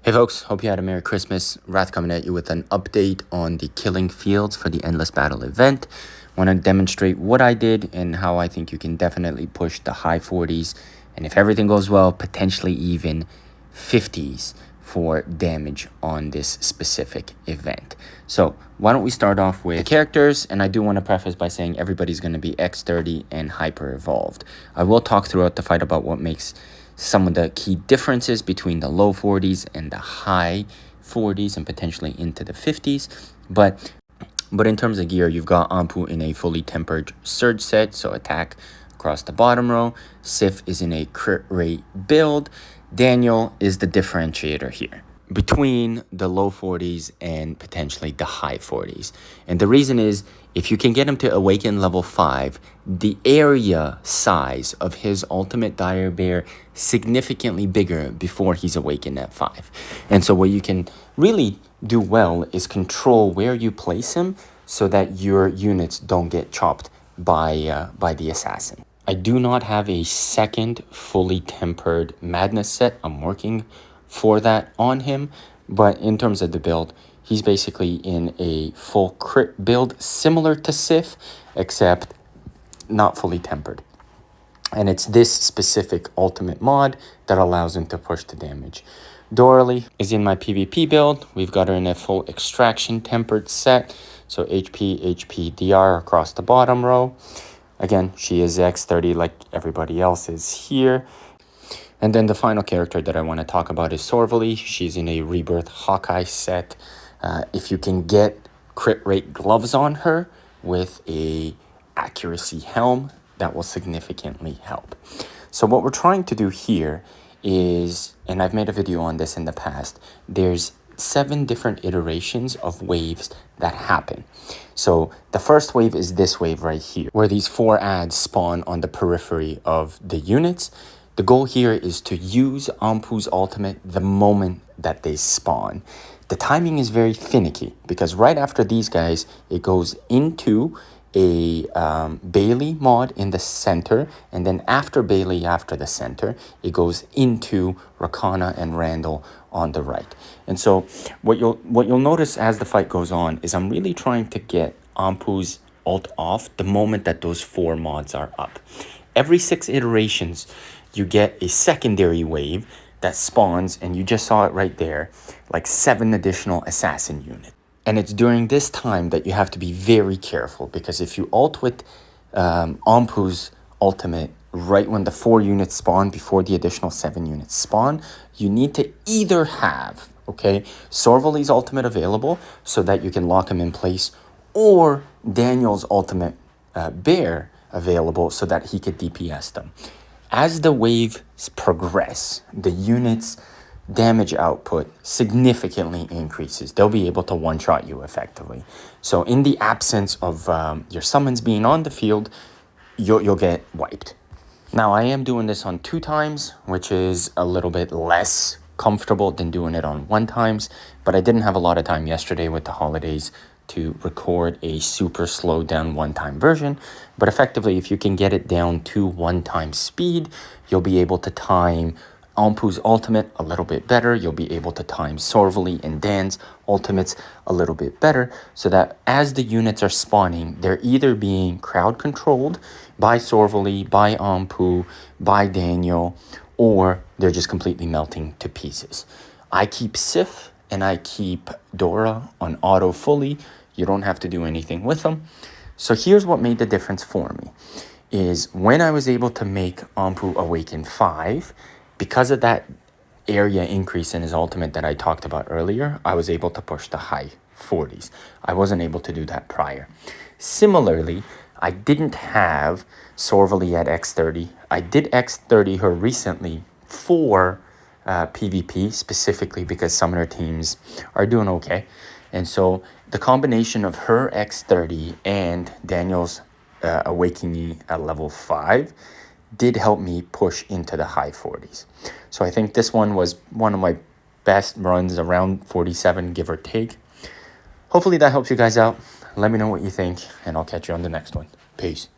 Hey folks, hope you had a Merry Christmas. Wrath coming at you with an update on the Killing Fields for the Endless Battle event. Want to demonstrate what I did and how I think you can definitely push the high 40s, and if everything goes well, potentially even 50s for damage on this specific event. So why don't we start off with the characters, and I do want to preface by saying everybody's going to be X30 and hyper evolved. I will talk throughout the fight about what makes some of the key differences between the low 40s and the high 40s and potentially into the 50s. But in terms of gear, you've got Anpu in a fully tempered surge set, so attack across the bottom row. Sif is in a crit rate build. Daniel is the differentiator here between the low 40s and potentially the high 40s. And the reason is, if you can get him to awaken level 5, the area size of his ultimate Dire Bear significantly bigger before he's awakened at 5. And so what you can really do well is control where you place him so that your units don't get chopped by the assassin. I do not have a second fully tempered madness set. I'm working for that on him, but in terms of the build, he's basically in a full crit build similar to Sif, except not fully tempered. And it's this specific ultimate mod that allows him to push the damage. Doralee is in my PvP build. We've got her in a full extraction tempered set, so HP, DR across the bottom row. Again, she is X30 like everybody else is here. And then the final character that I want to talk about is Sorvali. She's in a Rebirth Hawkeye set. If you can get crit rate gloves on her with a accuracy helm, that will significantly help. So what we're trying to do here is, and I've made a video on this in the past, there's 7 different iterations of waves that happen. So the first wave is this wave right here, where these 4 ads spawn on the periphery of the units. The goal here is to use Anpu's ultimate the moment that they spawn. The timing is very finicky because right after these guys, it goes into a Bailey mod in the center, and then after Bailey, after the center, it goes into Rakana and Randall on the right. And so what you'll notice as the fight goes on is I'm really trying to get Anpu's ult off the moment that those 4 mods are up. Every 6 iterations, you get a secondary wave that spawns, and you just saw it right there, like 7 additional assassin units. And it's during this time that you have to be very careful, because if you ult with Anpu's ultimate right when the 4 units spawn before the additional 7 units spawn, you need to either have, Sorvali's ultimate available so that you can lock him in place, or Daniel's ultimate bear available so that he could DPS them. As the waves progress, the unit's damage output significantly increases. They'll be able to one-shot you effectively. So in the absence of your summons being on the field, you'll get wiped. Now, I am doing this on 2 times, which is a little bit less comfortable than doing it on 1 times, but I didn't have a lot of time yesterday with the holidays to record a super slowed down 1-time version. But effectively, if you can get it down to 1-time speed, you'll be able to time Anpu's ultimate a little bit better. You'll be able to time Sorvali and Dan's ultimates a little bit better, so that as the units are spawning, they're either being crowd controlled by Sorvali, by Anpu, by Daniel, or they're just completely melting to pieces. I keep Sif and I keep Dora on auto fully. You don't have to do anything with them. So here's what made the difference for me, is when I was able to make Anpu awaken 5, because of that area increase in his ultimate that I talked about earlier, I was able to push the high 40s. I wasn't able to do that prior. Similarly, I didn't have Sorvali at X30. I did X30 her recently for PvP, specifically because summoner teams are doing okay. And so the combination of her X30 and Daniel's awakening at level 5 did help me push into the high 40s. So I think this one was one of my best runs, around 47, give or take. Hopefully that helps you guys out. Let me know what you think, and I'll catch you on the next one. Peace.